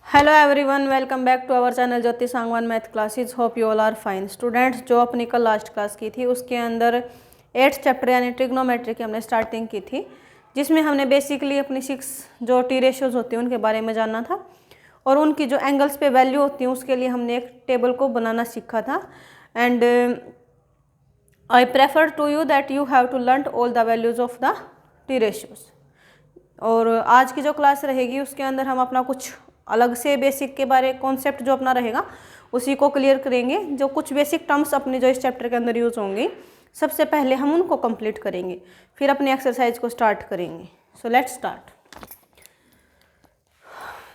Hello everyone, welcome back to our channel Jyoti Sangwan math classes. Hope you all are fine students. जो अपनी कल last class की थी उसके अंदर 8th चैप्टर यानी ट्रिग्नोमेट्री की हमने स्टार्टिंग की थी, जिसमें हमने बेसिकली अपनी 6 जो टी रेशियोज होती हैं उनके बारे में जानना था और उनकी जो एंगल्स पे वैल्यू होती हैं उसके लिए हमने एक टेबल को बनाना सीखा था। And I prefer to you that you have to learn all the values of the T ratios. और आज की जो क्लास रहेगी उसके अंदर हम अपना कुछ अलग से बेसिक के बारे कॉन्सेप्ट जो अपना रहेगा उसी को क्लियर करेंगे। जो कुछ बेसिक टर्म्स अपनी जो इस चैप्टर के अंदर यूज़ होंगी सबसे पहले हम उनको कंप्लीट करेंगे, फिर अपनी एक्सरसाइज को स्टार्ट करेंगे। So let's start.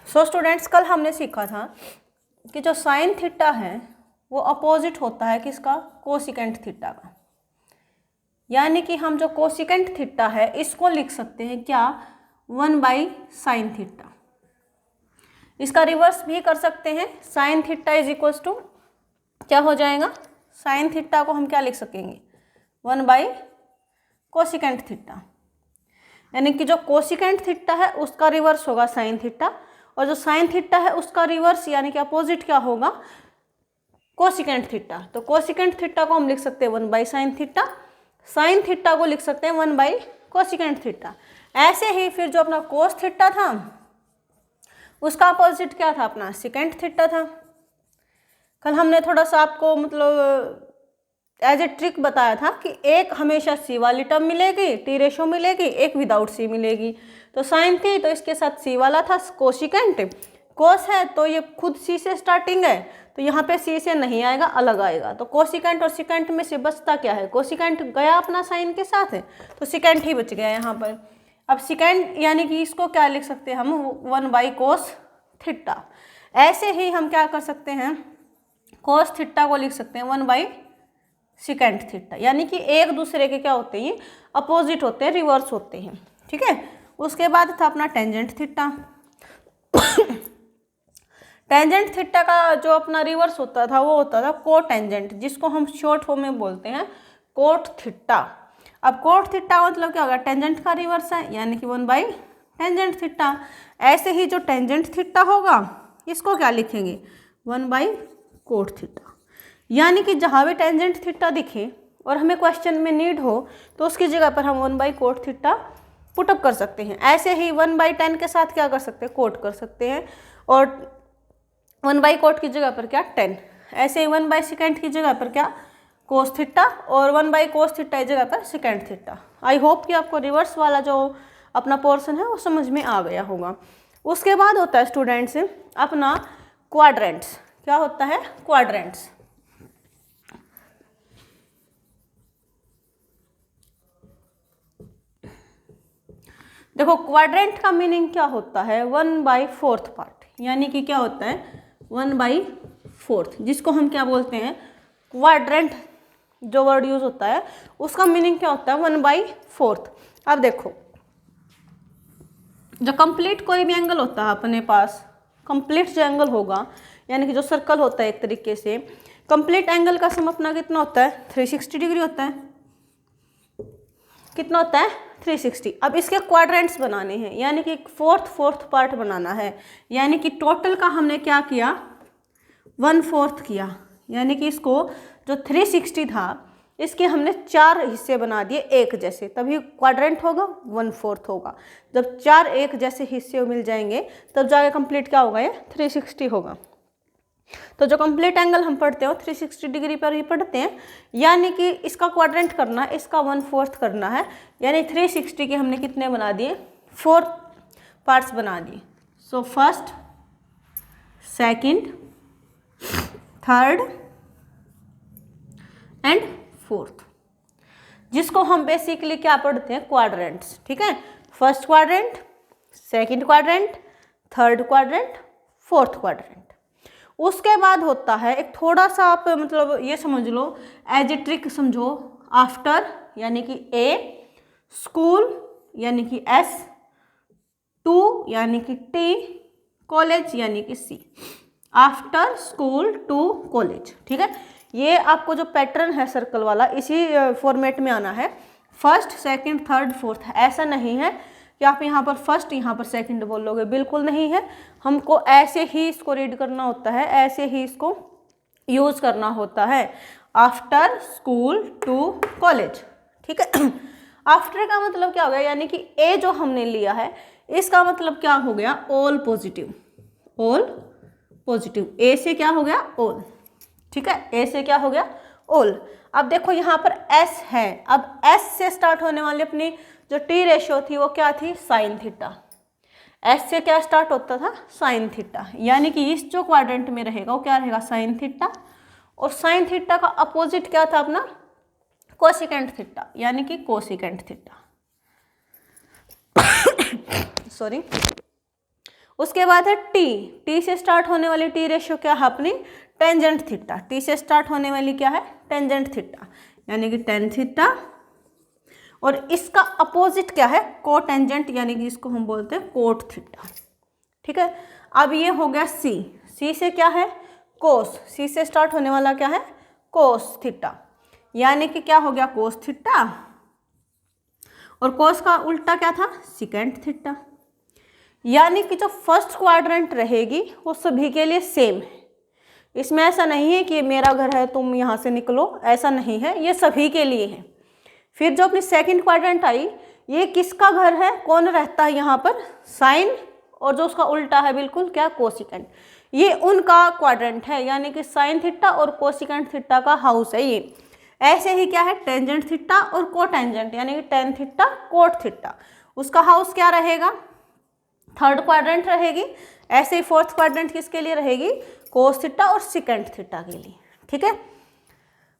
So students, कल हमने सीखा था कि जो साइन थीटा है वो अपोजिट होता है किसका? कोसिकेंट थीटा का। यानी कि हम जो कोसिकेंट थीटा है इसको लिख सकते हैं क्या? 1/sin theta. इसका रिवर्स भी कर सकते हैं। Sine theta is equals to क्या हो जाएगा? साइन थीटा को हम क्या लिख सकेंगे? 1/कोसिकेंट थीटा। यानी कि जो कोसिकेंट थीटा है उसका रिवर्स होगा साइन थीटा, और जो साइन थीटा है उसका रिवर्स यानी कि अपोजिट क्या होगा? Cosecant theta. तो कोसिकेंट थीटा को हम लिख सकते हैं 1/sin थीटा, साइन थीटा को लिख सकते हैं 1/कोसिकेंट थीटा। ऐसे ही फिर जो अपना कोस थीटा था उसका अपोजिट क्या था? अपना सेकेंट थीटा था। कल हमने थोड़ा सा आपको मतलब एज ए ट्रिक बताया था कि एक हमेशा सी वाली टर्म मिलेगी, टी रेशो मिलेगी, एक विदाउट सी मिलेगी। तो साइन थी तो इसके साथ सी वाला था कोसिकेंट, कोस है तो ये खुद सी से स्टार्टिंग है तो यहाँ पे सी से नहीं आएगा, अलग आएगा। तो कोसिकेंट और सिकेंट में से बचता क्या है? कोसिकेंट गया अपना साइन के साथ है तो सिकेंट ही बच गया यहाँ पर। अब सिकेंट यानी कि इसको क्या लिख सकते हैं हम? 1/कोस थीटा। ऐसे ही हम क्या कर सकते हैं? कोस थीटा को लिख सकते हैं 1/सेकेंट थीटा। यानी कि एक दूसरे के क्या होते हैं? अपोजिट होते हैं, रिवर्स होते हैं। ठीक है। उसके बाद था अपना टेंजेंट थीटा। टेंजेंट थीटा का जो अपना रिवर्स होता था वो होता था कोटेंजेंट, जिसको हम शॉर्ट फॉर्म में बोलते हैं कोट थीटा। अब कोट थीटा मतलब क्या होगा? टेंजेंट का रिवर्स है यानी कि 1/टेंजेंट थीटा। ऐसे ही जो टेंजेंट थीटा होगा इसको क्या लिखेंगे? 1/कोट थीटा। यानी कि जहाँ भी टेंजेंट थीटा दिखे और हमें क्वेश्चन में नीड हो तो उसकी जगह पर हम 1/कोट थीटा पुटअप कर सकते हैं। ऐसे ही 1/tan के साथ क्या कर सकते हैं? कोट कर सकते हैं, और 1/कोट की जगह पर क्या? 10। ऐसे ही 1/सेकेंट की जगह पर क्या? कोस थीटा, और 1/कोस थीटा की जगह पर सेकेंट थीटा। आई होप कि आपको रिवर्स वाला जो अपना पोर्शन है वो समझ में आ गया होगा। उसके बाद होता है स्टूडेंट्स अपना क्वाड्रेंट्स। क्या होता है? क्वाड्रेंट्स। देखो, क्वाड्रेंट का मीनिंग क्या होता है? 1/4 पार्ट। यानी कि क्या होता है? 1/4, जिसको हम क्या बोलते हैं? क्वाड्रेंट जो वर्ड यूज होता है उसका मीनिंग क्या होता है? 1/4। अब देखो, जो कंप्लीट कोई भी एंगल होता है अपने पास, कंप्लीट जो एंगल होगा यानी कि जो सर्कल होता है एक तरीके से, कंप्लीट एंगल का सम अपना कितना होता है? 360 डिग्री होता है। कितना होता है? 360। अब इसके क्वाड्रेंट्स बनाने हैं यानी कि फोर्थ पार्ट बनाना है। यानी कि टोटल का हमने क्या किया? 1/4 किया। यानी कि इसको जो 360 था इसके हमने 4 हिस्से बना दिए एक जैसे, तभी क्वाड्रेंट होगा, 1/4 होगा। जब 4 एक जैसे हिस्से मिल जाएंगे तब जाके कंप्लीट क्या होगा? ये 360 होगा। तो जो कंप्लीट एंगल हम पढ़ते हो 360 डिग्री पर ही पढ़ते हैं। यानी कि इसका क्वाड्रेंट करना, इसका 1/4 करना है। यानी 360 के हमने कितने बना दिए? 4 पार्ट्स बना दिए। So first, second, third and fourth, जिसको हम बेसिकली क्या पढ़ते हैं? क्वाड्रेंट्स। ठीक है। First quadrant, second quadrant, third quadrant, fourth quadrant. उसके बाद होता है एक थोड़ा सा आप मतलब ये समझ लो, एज ए ट्रिक समझो, आफ्टर यानी कि ए, स्कूल यानी कि एस, टू यानी कि टी, कॉलेज यानी कि C. After school to college. ठीक है। ये आपको जो पैटर्न है सर्कल वाला इसी फॉर्मेट में आना है। First, second, third, fourth. ऐसा नहीं है कि आप यहाँ पर फर्स्ट यहाँ पर सेकंड बोल लोगे, बिल्कुल नहीं है। हमको ऐसे ही इसको रीड करना होता है, ऐसे ही इसको यूज करना होता है, आफ्टर स्कूल टू कॉलेज। ठीक है, आफ्टर का मतलब क्या हो गया, यानी कि ए जो हमने लिया है इसका मतलब क्या हो गया, ऑल पॉजिटिव, ऑल पॉजिटिव। ए से क्या हो गया, ऑल। ठीक है, ए से क्या हो गया, ऑल। अब देखो यहाँ पर एस है, अब एस से स्टार्ट होने वाली अपनी जो टी रेशियो थी वो क्या थी, साइन थीटा। एस से क्या स्टार्ट होता था, साइन थीटा, यानी कि इस जो क्वाड्रेंट में रहेगा वो क्या रहेगा, साइन थीटा। और साइन थीटा का अपोजिट क्या था अपना, कोसिकेंट थीटा, यानी कि कोसिकेंट थीटा। सॉरी। उसके बाद है टी, टी से स्टार्ट होने वाली टी रेशियो क्या है अपनी, टेंजेंट थीटा। टी से स्टार्ट होने वाली क्या है, टेंजेंट थीटा, यानी कि टेन थीटा। और इसका अपोजिट क्या है, कोटेंजेंट, यानी कि इसको हम बोलते हैं कोट थीटा। ठीक है, अब ये हो गया सी, सी से क्या है, कोस, सी से स्टार्ट होने वाला क्या है, कोस थीटा, यानी कि क्या हो गया, कोस थीटा। और कोस का उल्टा क्या था, सिकेंट थीटा। यानी कि जो फर्स्ट क्वाड्रेंट रहेगी वो सभी के लिए सेम है, इसमें ऐसा नहीं है कि मेरा घर है तुम यहाँ से निकलो, ऐसा नहीं है, ये सभी के लिए है। फिर जो अपनी सेकंड क्वाड्रेंट आई, ये किसका घर है, कौन रहता है यहाँ पर, साइन, और जो उसका उल्टा है बिल्कुल क्या, कोसिकेंट, ये उनका क्वाड्रेंट है, यानी कि साइन थीटा और कोसिकेंट थीटा का हाउस है ये। ऐसे ही क्या है, टेंजेंट थीटा और कोटेंजेंट, यानी कि टेन थीटा कोट थीटा, उसका हाउस क्या रहेगा, थर्ड क्वाड्रेंट रहेगी। ऐसे ही फोर्थ क्वाड्रेंट किसके लिए रहेगी, कोस थीटा और सिकेंट थीटा के लिए। ठीक है,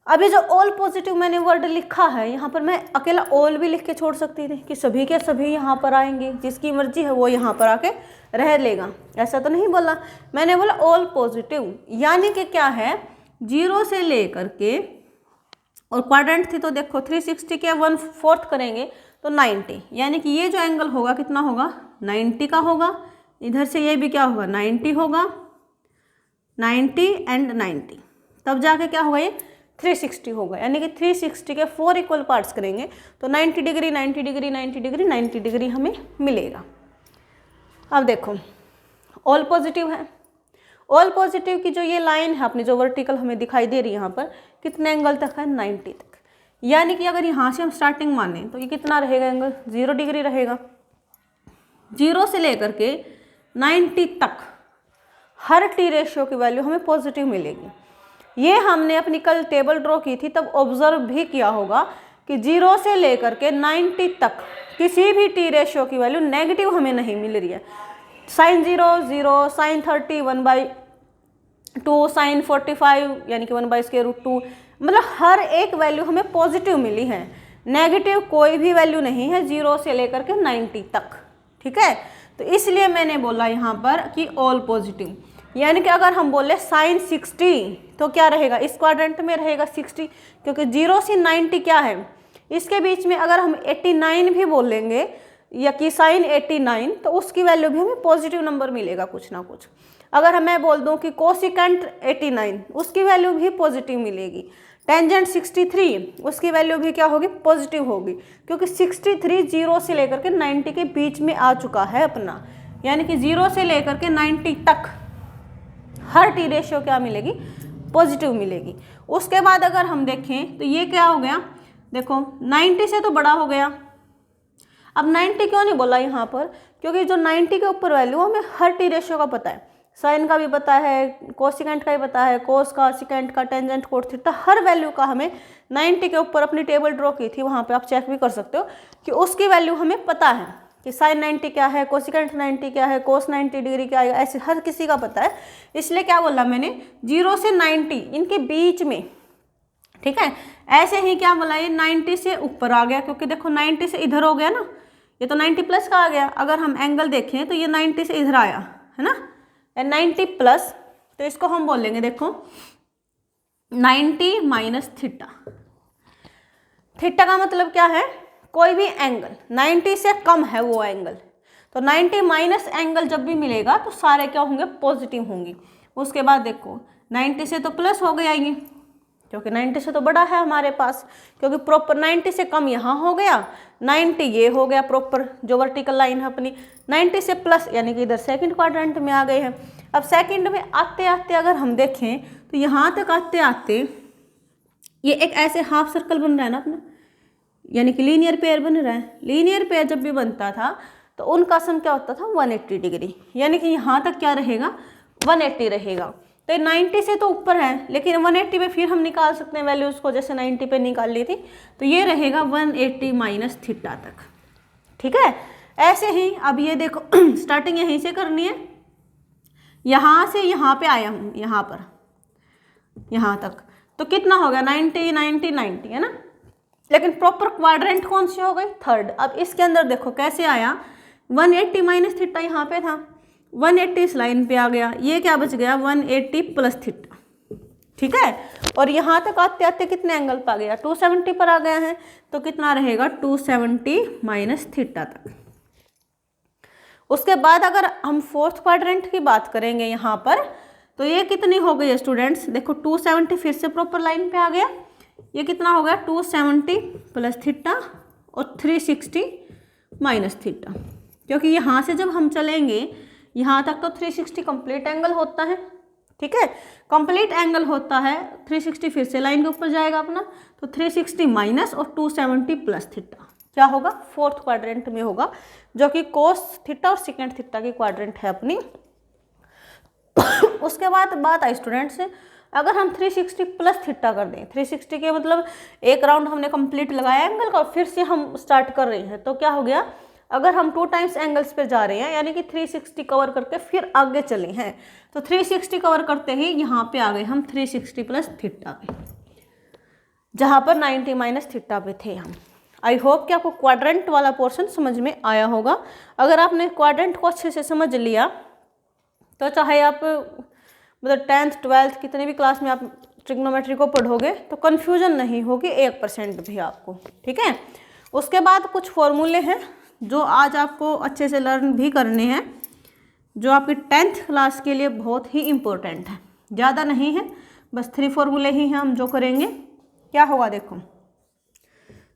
अभी जो ऑल पॉजिटिव मैंने वर्ड लिखा है यहाँ पर, मैं अकेला ऑल भी लिख के छोड़ सकती थी कि सभी के सभी यहाँ पर आएंगे, जिसकी मर्जी है वो यहाँ पर आके रह लेगा, ऐसा तो नहीं बोला। मैंने बोला ऑल पॉजिटिव, यानी कि क्या है, 0 से लेकर के, और क्वाड्रेंट थी तो देखो 360 के 1/4 करेंगे तो 90, यानी कि ये जो एंगल होगा कितना होगा, 90 का होगा। इधर से ये भी क्या होगा, 90 होगा, 90 एंड 90, तब जाके क्या होगा, ये 360 होगा, यानी कि 360 के 4 इक्वल पार्ट्स करेंगे तो 90 डिग्री 90 डिग्री 90 डिग्री 90 डिग्री हमें मिलेगा। अब देखो ऑल पॉजिटिव है, ऑल पॉजिटिव की जो ये लाइन है अपनी, जो वर्टिकल हमें दिखाई दे रही है यहाँ पर, कितने एंगल तक है, 90 तक। यानी कि अगर यहाँ से हम स्टार्टिंग माने तो ये कितना रहेगा एंगल, 0 डिग्री रहेगा। 0 से लेकर के 90 तक हर टी रेशियो की वैल्यू हमें पॉजिटिव मिलेगी। ये हमने अपनी कल टेबल ड्रॉ की थी तब ऑब्जर्व भी किया होगा कि 0 से लेकर के 90 तक किसी भी टी रेशियो की वैल्यू नेगेटिव हमें नहीं मिल रही है। साइन 0 0, साइन 30 1/2, साइन 45 यानी कि 1/√2, मतलब हर एक वैल्यू हमें पॉजिटिव मिली है, नेगेटिव कोई भी वैल्यू नहीं है 0 से लेकर के 90 तक। ठीक है, तो इसलिए मैंने बोला यहाँ पर कि ऑल पॉजिटिव, यानी कि अगर हम बोले साइन 60 तो क्या रहेगा, इस क्वाड्रेंट में रहेगा 60, क्योंकि 0 से 90 क्या है, इसके बीच में अगर हम 89 भी बोलेंगे या कि साइन 89 तो उसकी वैल्यू भी हमें पॉजिटिव नंबर मिलेगा कुछ ना कुछ। अगर मैं बोल दूं कि कोसिकेंट 89 उसकी वैल्यू भी पॉजिटिव मिलेगी। टेंजेंट 63 उसकी वैल्यू भी क्या होगी, पॉजिटिव होगी, क्योंकि 63 0 से लेकर के 90 के बीच में आ चुका है अपना, यानी कि 0 से लेकर के 90 तक हर टी रेशियो क्या मिलेगी, पॉजिटिव मिलेगी। उसके बाद अगर हम देखें तो ये क्या हो गया, देखो 90 से तो बड़ा हो गया। अब 90 क्यों नहीं बोला यहाँ पर, क्योंकि जो 90 के ऊपर वैल्यू हमें हर टी रेशियो का पता है, साइन का भी पता है, कोसिकेंट का भी पता है, कोस का, सिकेंट का, टेंजेंट, कोट थीटा, हर वैल्यू का हमें 90 के ऊपर अपनी टेबल ड्रॉ की थी, वहाँ पे आप चेक भी कर सकते हो कि उसकी वैल्यू हमें पता है कि साइन 90 क्या है, कोसिकेंट 90 क्या है, कोस 90 डिग्री क्या है, ऐसे हर किसी का पता है। इसलिए क्या बोला मैंने, 0 से 90 इनके बीच में। ठीक है, ऐसे ही क्या बोला, ये 90 से ऊपर आ गया, क्योंकि देखो 90 से इधर हो गया ना, ये तो 90 प्लस का आ गया। अगर हम एंगल देखें तो ये 90 से इधर आया है ना, 90 प्लस, तो इसको हम बोलेंगे देखो 90 माइनस थीटा। थीटा का मतलब क्या है, कोई भी एंगल 90 से कम है वो एंगल, तो 90 माइनस एंगल जब भी मिलेगा तो सारे क्या होंगे, पॉजिटिव होंगे। उसके बाद देखो 90 से तो प्लस हो गया ये, क्योंकि 90 से तो बड़ा है हमारे पास, क्योंकि प्रॉपर 90 से कम यहाँ हो गया, 90 ये हो गया प्रॉपर जो वर्टिकल लाइन है अपनी, 90 से प्लस यानी कि इधर सेकंड क्वाड्रेंट में आ गए हैं। अब सेकंड में आते आते अगर हम देखें तो यहाँ तक आते आते ये एक ऐसे हाफ सर्कल बन रहा है ना अपना, यानी कि लीनियर पेयर बन रहा है। लीनियर पेयर जब भी बनता था तो उनका सम क्या होता था 180 डिग्री, यानी कि यहाँ तक क्या रहेगा 180 रहेगा। तो 90 से तो ऊपर है, लेकिन 180 पे फिर हम निकाल सकते हैं वैल्यूज़ को, जैसे 90 पे निकाल ली थी, तो ये रहेगा 180 माइनस थीटा तक। ठीक है, ऐसे ही अब ये देखो स्टार्टिंग यहीं से करनी है, यहाँ से यहाँ पे आया हूँ, यहाँ पर यहाँ तक, तो कितना हो गया 90 90 90 है ना, लेकिन प्रॉपर क्वाड्रेंट कौन सी हो गई थर्ड। अब इसके अंदर देखो कैसे आया, 180 माइनस थीटा यहाँ पे था, 180 इस लाइन पे आ गया, ये क्या बच गया 180 प्लस थीटा। ठीक है, और यहाँ तक आते आते कितने एंगल पर आ गया 270 पर आ गया है, तो कितना रहेगा 270 माइनस थीटा तक। उसके बाद अगर हम फोर्थ क्वाड्रेंट की बात करेंगे यहाँ पर, तो ये कितनी हो गई है स्टूडेंट्स, देखो 270 फिर से प्रॉपर लाइन पे आ गया, ये कितना हो गया 270 प्लस थीटा और 360 माइनस थीटा, क्योंकि यहाँ से जब हम चलेंगे यहाँ तक तो 360 कंप्लीट एंगल होता है। ठीक है, कंप्लीट एंगल होता है, 360 फिर से लाइन के ऊपर जाएगा अपना, तो 360 माइनस और 270 प्लस थीटा क्या होगा फोर्थ क्वाड्रेंट में होगा, जो कि कोस थीटा और सेकेंड थीटा की क्वाड्रेंट है अपनी। उसके बाद बात आई स्टूडेंट्स, अगर हम 360 प्लस थीटा कर दें, 360 के मतलब एक राउंड हमने कंप्लीट लगाया एंगल का, फिर से हम स्टार्ट कर रहे हैं, तो क्या हो गया, अगर हम 2 टाइम्स एंगल्स पे जा रहे हैं यानी कि 360 कवर करके फिर आगे चले हैं, तो 360 कवर करते ही यहाँ पे आ गए हम 360 प्लस थीटा पे, जहाँ पर 90 माइनस थीटा पे थे हम। आई होप कि आपको क्वाड्रेंट वाला पोर्शन समझ में आया होगा। अगर आपने क्वाड्रेंट को अच्छे से समझ लिया तो चाहे आप मतलब 10th 12th कितने भी क्लास में आप ट्रिग्नोमेट्री को पढ़ोगे तो कन्फ्यूजन नहीं होगी 1% भी आपको। ठीक है, उसके बाद कुछ फॉर्मूले हैं जो आज आपको अच्छे से लर्न भी करने हैं, जो आपकी 10th क्लास के लिए बहुत ही इम्पोर्टेंट है। ज़्यादा नहीं है, बस 3 फॉर्मूले ही हैं हम जो करेंगे। क्या होगा देखो,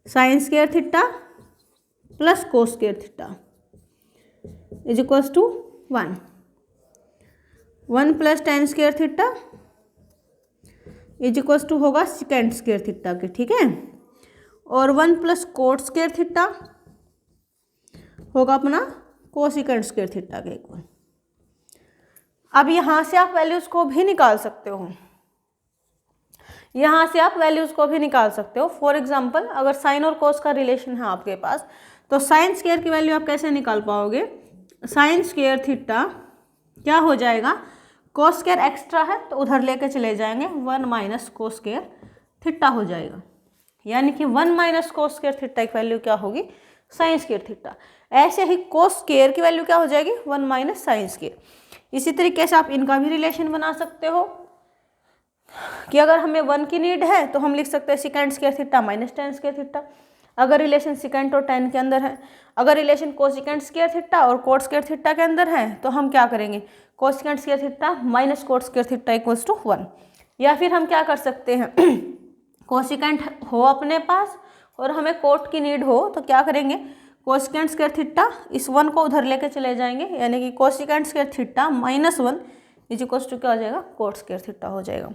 sine square theta plus cos square theta is equals to 1 plus tan square theta is equals to होगा सेकेंड स्क्वायर थीटा के। ठीक है, और 1 प्लस कोट स्क्वायर थीटा होगा अपना कोसिकेंट स्क्वायर थीटा के इक्वल। अब यहाँ से आप वैल्यूज़ को भी निकाल सकते हो, यहाँ से आप वैल्यूज़ को भी निकाल सकते हो। फॉर एग्जांपल अगर साइन और कोस का रिलेशन है आपके पास, तो साइन स्क्वायर की वैल्यू आप कैसे निकाल पाओगे, साइन स्क्वायर थीटा क्या हो जाएगा, कोस स्क्वायर एक्स्ट्रा है तो उधर लेके चले जाएंगे, 1 माइनस कोस स्क्वायर थीटा हो जाएगा, यानी कि 1 माइनस कोस स्क्वायर थीटा की वैल्यू क्या होगी, साइन स्क्वायर थीटा। ऐसे ही कोस स्क्वायर की वैल्यू क्या हो जाएगी, 1 माइनस साइन स्क्वायर। इसी तरीके से आप इनका भी रिलेशन बना सकते हो कि अगर हमें 1 की नीड है तो हम लिख सकते हैं second square theta minus tan square theta, अगर रिलेशन सेकेंड और टेन के अंदर है। अगर रिलेशन कोसिकेंट स्क्वायर थीटा और कोट स्क्वायर थीटा के अंदर है तो हम क्या करेंगे, cosecant square theta minus cot square theta equals to 1। या फिर हम क्या कर सकते हैं, कोसिकेंट हो अपने पास और हमें कोट की नीड हो तो क्या करेंगे, कोसिकेंट स्क्वायर थीटा इस 1 को उधर लेके चले जाएंगे, यानी कि cosecant square theta minus 1 is equals to क्या हो जाएगा, कोट स्क्वायर थीटा हो जाएगा।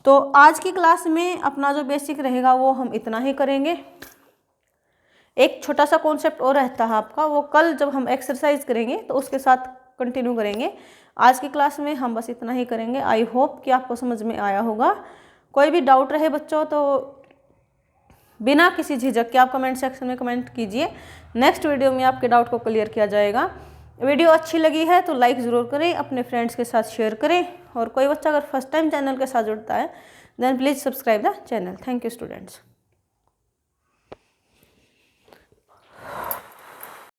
तो आज की क्लास में अपना जो बेसिक रहेगा वो हम इतना ही करेंगे। एक छोटा सा कॉन्सेप्ट और रहता है आपका, वो कल जब हम एक्सरसाइज करेंगे तो उसके साथ कंटिन्यू करेंगे। आज की क्लास में हम बस इतना ही करेंगे। आई होप कि आपको समझ में आया होगा। कोई भी डाउट रहे बच्चों तो बिना किसी झिझक के आप कमेंट सेक्शन में कमेंट कीजिए, नेक्स्ट वीडियो में आपके डाउट को क्लियर किया जाएगा। वीडियो अच्छी लगी है तो लाइक ज़रूर करें, अपने फ्रेंड्स के साथ शेयर करें, और कोई बच्चा अगर फर्स्ट टाइम चैनल के साथ जुड़ता है then please subscribe the channel. Thank you students.